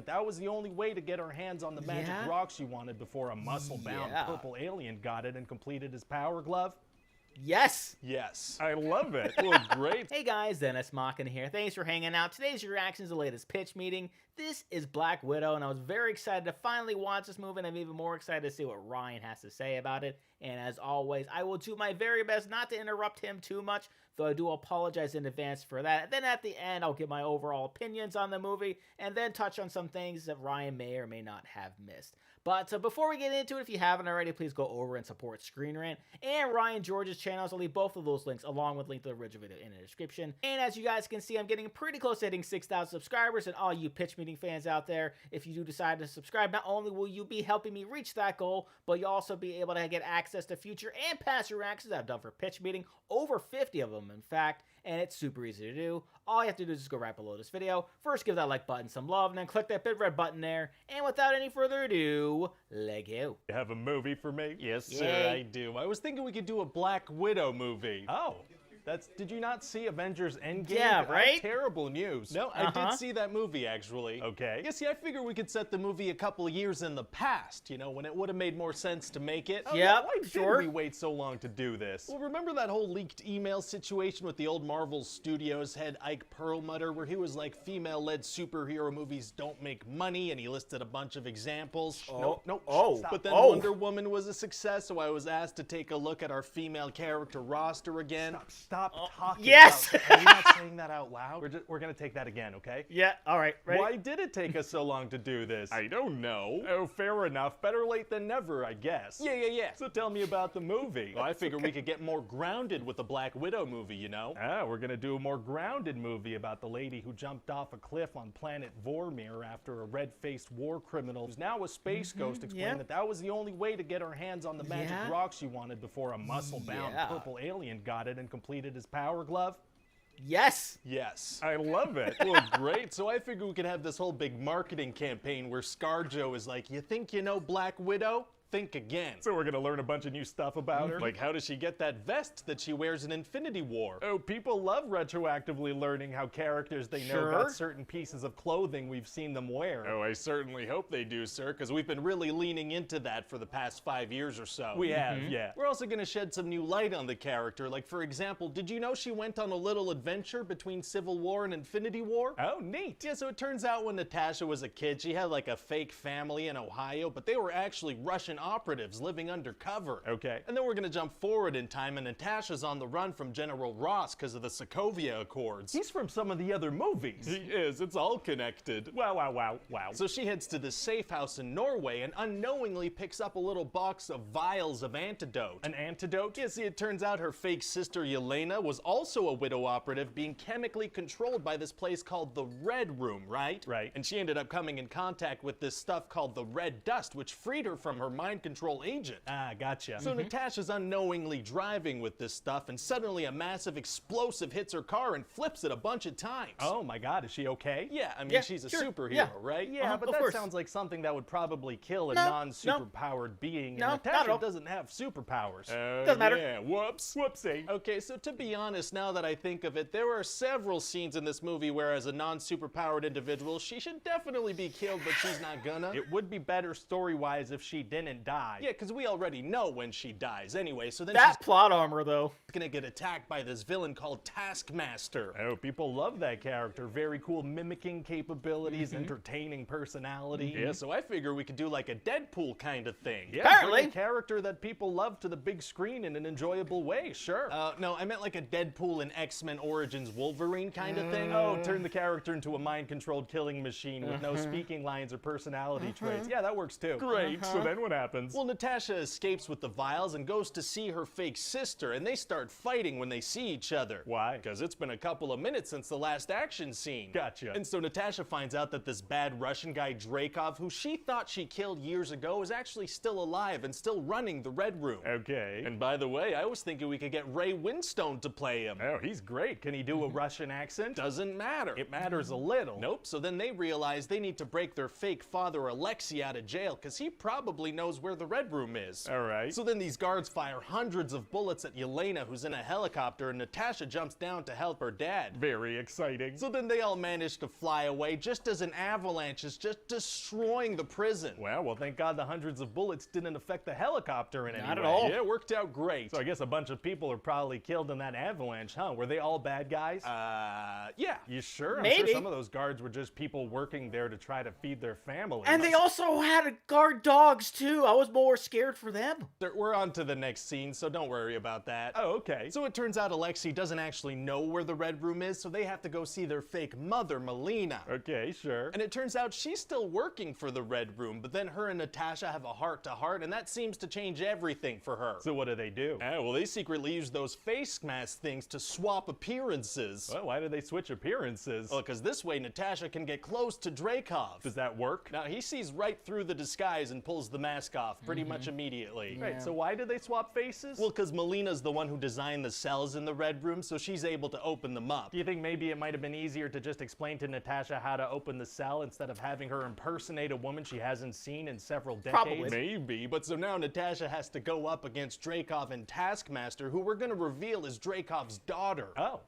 that was the only way to get her hands on the magic rock she wanted before a muscle-bound purple alien got it and completed his power glove? Yes! Yes. I love it. Well, great. Hey guys, Dennis Mockin here. Thanks for hanging out. Today's reaction is the latest pitch meeting. This is Black Widow, and I was very excited to finally watch this movie, and I'm even more excited to see what Ryan has to say about it. And as always, I will do my very best not to interrupt him too much, though I do apologize in advance for that. And then at the end, I'll give my overall opinions on the movie, and then touch on some things that Ryan may or may not have missed. But before we get into it, if you haven't already, please go over and support Screen Rant and Ryan George's channels. I'll leave both of those links along with link to the original video in the description. And as you guys can see, I'm getting pretty close to hitting 6,000 subscribers. And all you pitch meeting fans out there, if you do decide to subscribe, not only will you be helping me reach that goal, but you'll also be able to get access to future and past reactions I've done for pitch meeting, over 50 of them in fact, and it's super easy to do. All you have to do is just go right below this video. First, give that like button some love, and then click that big red button there. And without any further ado, let go. You have a movie for me? Yes, sir, Yay. I do. I was thinking we could do a Black Widow movie. Oh. Did you not see Avengers Endgame? Yeah, right? Terrible news. No, I did see that movie, actually. Okay. Yeah, see, I figured we could set the movie a couple of years in the past, you know, when it would have made more sense to make it. Yeah, why sure. did we wait so long to do this? Well, remember that whole leaked email situation with the old Marvel Studios head Ike Perlmutter, where he was like, female-led superhero movies don't make money, and he listed a bunch of examples? Oh. Nope. Oh. Stop. But then Oh. Wonder Woman was a success, so I was asked to take a look at our female character roster again. Stop talking. Yes! Are you not saying that out loud? We're gonna take that again, okay? Yeah, alright, ready? Why did it take us so long to do this? I don't know. Oh, fair enough. Better late than never, I guess. Yeah. So tell me about the movie. Well, I figured we could get more grounded with the Black Widow movie, you know? Ah, we're gonna do a more grounded movie about the lady who jumped off a cliff on planet Vormir after a red-faced war criminal who's now a space ghost explained that was the only way to get her hands on the magic rock she wanted before a muscle-bound purple alien got it and completed his power glove. Yes! Yes. I love it. Well, great. So I figured we could have this whole big marketing campaign where ScarJo is like, you think you know Black Widow? Think again. So we're gonna learn a bunch of new stuff about her? Like, how does she get that vest that she wears in Infinity War? Oh, people love retroactively learning how characters they know got certain pieces of clothing we've seen them wear. Oh, I certainly hope they do, sir, because we've been really leaning into that for the past 5 years or so. We have, yeah. We're also gonna shed some new light on the character. Like, for example, did you know she went on a little adventure between Civil War and Infinity War? Oh, neat. Yeah, so it turns out when Natasha was a kid, she had like a fake family in Ohio, but they were actually Russian operatives living undercover. Okay. And then we're gonna jump forward in time, and Natasha's on the run from General Ross because of the Sokovia Accords. He's from some of the other movies. He is. It's all connected. Wow. So she heads to the safe house in Norway and unknowingly picks up a little box of vials of antidote. An antidote? Yeah, see, it turns out her fake sister Yelena was also a widow operative being chemically controlled by this place called the Red Room, right? Right. And she ended up coming in contact with this stuff called the Red Dust, which freed her from her mind control agent. Ah, gotcha. So Natasha's unknowingly driving with this stuff, and suddenly a massive explosive hits her car and flips it a bunch of times. Oh my god, is she okay? Yeah, I mean, she's a superhero, right? Yeah, but that sounds like something that would probably kill a non-superpowered being, and Natasha doesn't have superpowers. Doesn't matter. Yeah, whoopsie. Okay, so to be honest, now that I think of it, there are several scenes in this movie where as a non-superpowered individual, she should definitely be killed, but she's not gonna. It would be better story-wise if she didn't die. Yeah, because we already know when she dies anyway, so then she's plot armor, though. Gonna get attacked by this villain called Taskmaster. Oh, people love that character. Very cool mimicking capabilities, entertaining personality. Yeah, so I figure we could do like a Deadpool kind of thing. Yeah, apparently. Bring a character that people love to the big screen in an enjoyable way, sure. No, I meant like a Deadpool and X-Men Origins Wolverine kind of thing. Oh, turn the character into a mind-controlled killing machine with no speaking lines or personality traits. Yeah, that works too. Great, so then what happens? Well, Natasha escapes with the vials and goes to see her fake sister, and they start fighting when they see each other. Why? Because it's been a couple of minutes since the last action scene. Gotcha. And so Natasha finds out that this bad Russian guy Dreykov, who she thought she killed years ago, is actually still alive and still running the Red Room. Okay. And by the way, I was thinking we could get Ray Winstone to play him. Oh, he's great. Can he do a Russian accent? Doesn't matter. It matters a little. Nope. So then they realize they need to break their fake father Alexei out of jail, because he probably knows knows where the Red Room is. All right. So then these guards fire hundreds of bullets at Yelena, who's in a helicopter, and Natasha jumps down to help her dad. Very exciting. So then they all manage to fly away just as an avalanche is just destroying the prison. Well, thank God the hundreds of bullets didn't affect the helicopter in any way. Not at all. Yeah, it worked out great. So I guess a bunch of people are probably killed in that avalanche, huh? Were they all bad guys? Yeah. You sure? I'm Maybe. sure some of those guards were just people working there to try to feed their families. And they also had to guard dogs too. I was more scared for them. We're on to the next scene, so don't worry about that. Oh, okay. So it turns out Alexei doesn't actually know where the Red Room is, so they have to go see their fake mother, Melina. Okay, sure. And it turns out she's still working for the Red Room, but then her and Natasha have a heart-to-heart, and that seems to change everything for her. So what do they do? Well, they secretly use those face mask things to swap appearances. Well, why do they switch appearances? Well, because this way Natasha can get close to Dreykov. Does that work? Now, he sees right through the disguise and pulls the mask off pretty much immediately. Right, so why do they swap faces? Well, because Melina's the one who designed the cells in the Red Room, so she's able to open them up. do you think maybe it might have been easier to just explain to Natasha how to open the cell instead of having her impersonate a woman she hasn't seen in several decades? Probably. Maybe, but so now Natasha has to go up against Dreykov and Taskmaster, who we're going to reveal is Dreykov's daughter. Oh,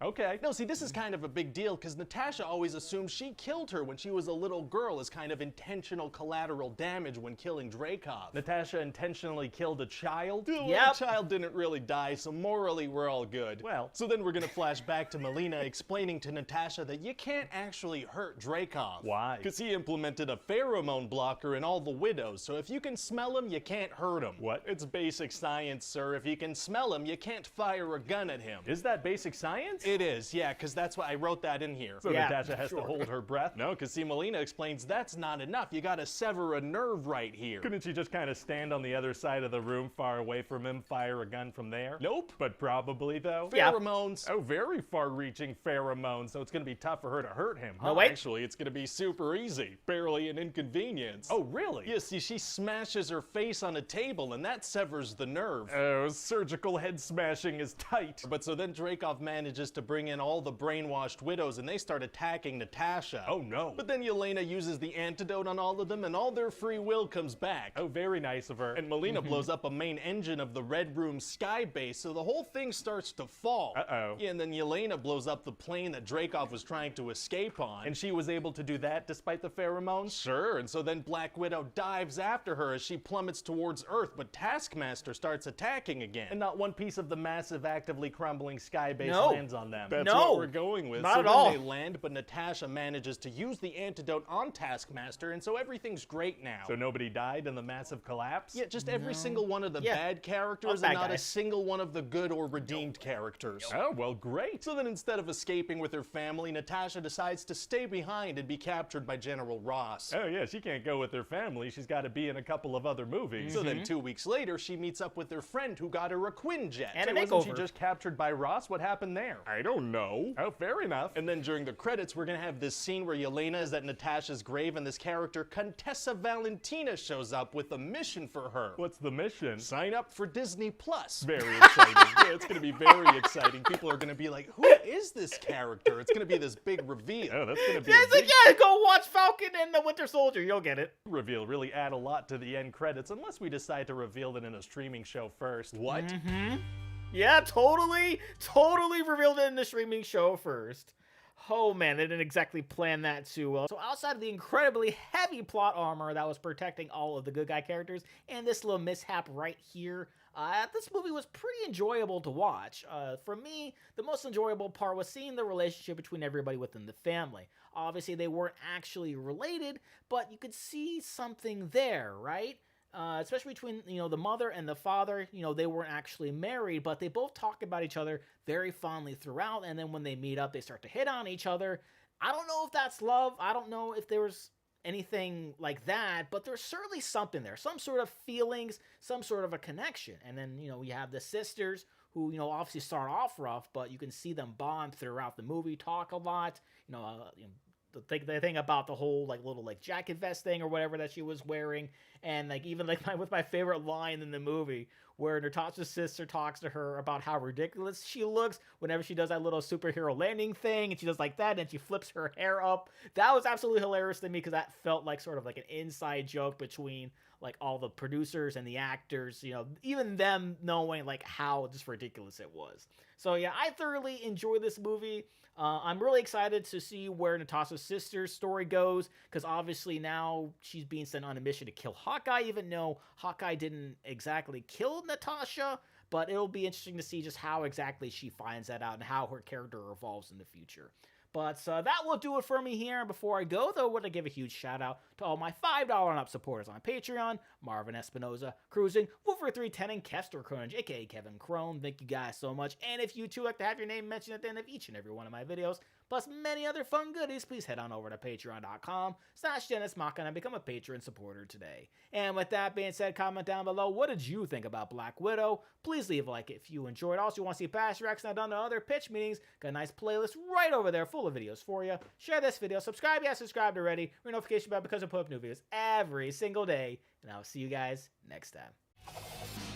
okay. No, see, this is kind of a big deal because Natasha always assumed she killed her when she was a little girl as kind of intentional collateral damage when killing Dreykov. Natasha intentionally killed a child? Well, Yep. the child didn't really die, so morally we're all good. Well. So then we're gonna flash back to Melina explaining to Natasha that you can't actually hurt Dreykov. Why? Because he implemented a pheromone blocker in all the widows, so if you can smell him, you can't hurt him. What? It's basic science, sir. If you can smell him, you can't fire a gun at him. Is that basic science? It is, yeah, because that's why I wrote that in here. So Yeah, Natasha has to hold her breath? No, because see, Melina explains that's not enough. You gotta sever a nerve right here. Couldn't she just kind of stand on the other side of the room far away from him, fire a gun from there? Nope. But probably, though? Yeah. Pheromones. Oh, very far-reaching pheromones, so it's going to be tough for her to hurt him. No, wait. Actually, it's gonna be super easy. Barely an inconvenience. Oh, really? Yeah, see, she smashes her face on a table, and that severs the nerve. Oh, surgical head smashing is tight. But so then Dreykov manages to bring in all the brainwashed widows, and they start attacking Natasha. Oh, no. But then Yelena uses the antidote on all of them, and all their free will comes back. Oh, very nice of her. And Melina blows up a main engine of the Red Room sky base, so the whole thing starts to fall. Uh-oh. Yeah, and then Yelena blows up the plane that Dreykov was trying to escape on. And she was able to do that despite the pheromones? Sure, and so then Black Widow dives after her as she plummets towards Earth, but Taskmaster starts attacking again. And not one piece of the massive, actively crumbling sky base No. lands on them. That's No, what we're going with. not so at then all. they land, but Natasha manages to use the antidote on Taskmaster, and so everything's great now. So nobody died in the massive collapse? Yeah, just every single one of the Yeah. bad characters All and bad not a guys. single one of the good or redeemed characters. Oh, well, great. So then instead of escaping with her family, Natasha decides to stay behind and be captured by General Ross. Oh, yeah, she can't go with her family. She's got to be in a couple of other movies. So then 2 weeks later, she meets up with her friend who got her a Quinjet. And a Wasn't she makeover. just captured by Ross? What happened there? I don't know. Oh, fair enough. And then during the credits, we're gonna have this scene where Yelena is at Natasha's grave and this character, Contessa Valentina, shows up with a mission for her. What's the mission? Sign up for Disney Plus. Very exciting. Yeah, it's gonna be very exciting. People are gonna be like, who is this character? It's gonna be this big reveal. Oh, that's going to be Yeah, a it's like, big yeah, go watch Falcon and the Winter Soldier. You'll get it. reveal. Really add a lot to the end credits, unless we decide to reveal it in a streaming show first. What? Yeah, totally revealed it in the streaming show first. Oh man, they didn't exactly plan that too well. So outside of the incredibly heavy plot armor that was protecting all of the good guy characters, and this little mishap right here, this movie was pretty enjoyable to watch. For me, the most enjoyable part was seeing the relationship between everybody within the family. Obviously, they weren't actually related, but you could see something there, right? Especially between, the mother and the father, they weren't actually married, but they both talk about each other very fondly throughout, and then when they meet up, they start to hit on each other. I don't know if that's love. I don't know if there was anything like that, but there's certainly something there, some sort of feelings, some sort of a connection. And then, you have the sisters who, obviously start off rough, but you can see them bond throughout the movie, talk a lot, the thing about the whole little jacket vest thing or whatever that she was wearing, and even with my favorite line in the movie where Natasha's sister talks to her about how ridiculous she looks whenever she does that little superhero landing thing, and she does like that, and she flips her hair up. That was absolutely hilarious to me because that felt like sort of like an inside joke between like all the producers and the actors, you know, even them knowing like how just ridiculous it was. So yeah, I thoroughly enjoyed this movie. I'm really excited to see where Natasha's sister's story goes, because obviously now she's being sent on a mission to kill Hawkeye, even though Hawkeye didn't exactly kill Natasha. But it'll be interesting to see just how exactly she finds that out and how her character evolves in the future. But that will do it for me here. And before I go, though, I want to give a huge shout out to all my $5 and up supporters on Patreon: Marvin Espinoza, Cruising, Wolfer310, and Kester Cronage, aka Kevin Crone. Thank you guys so much. And if you too like to have your name mentioned at the end of each and every one of my videos, plus many other fun goodies, please head on over to patreon.com/DennisMachina and become a patron supporter today. And with that being said, comment down below, what did you think about Black Widow? Please leave a like if you enjoyed. Also, you want to see past reactions I've done to other pitch meetings, got a nice playlist right over there full of videos for you. Share this video, subscribe if you haven't subscribed already, ring notification bell because I put up new videos every single day, and I'll see you guys next time.